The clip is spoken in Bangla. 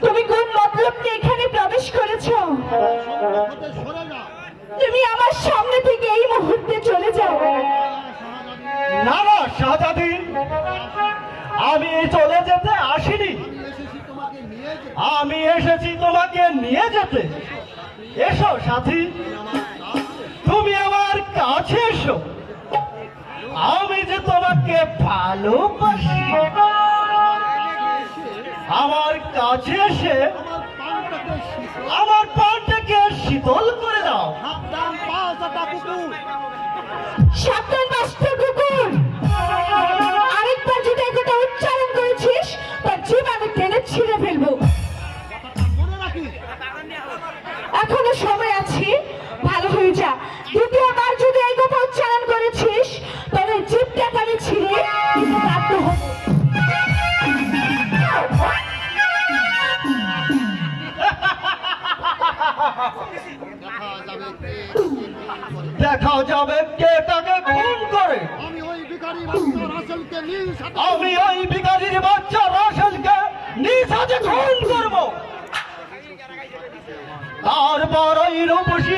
তুমি কোন মতলব নিয়ে এখানে প্রবেশ করেছো? তুমি আমার সামনে থেকে এই মুহূর্তে চলে যাও। না না শাহজাদি, আমি চলে যেতে আসিনি, আমি এসেছি তোমাকে নিয়ে যেতে। এসো সাথী, তুমি আমার কাছে এসো। আমি যে তোমাকে ভালোবাসি, আমার কাছে এসে আমার প্রাণটাকে শীতল করে দাও। সাবধান বাস্ত কুকুর, আরেকবার যদি একটা উচ্চারণ করেছিস তার জীব আমি টেনে ছিঁড়ে ফেলবো। এখনো সময় আছে, ভালো হয়ে যা। দ্বিতীয়বার যদি এই কথা উচ্চারণ করেছিস তবে জীবটাকে আমি ছিঁড়ে দিতে বাধ্য হব। দেখা যাবে কে তাকে খুন করে। আমি ওই ভিখারির বাচ্চা রাসেলকে নিজ হাতে খুন করব। তারপর ওই রূপসী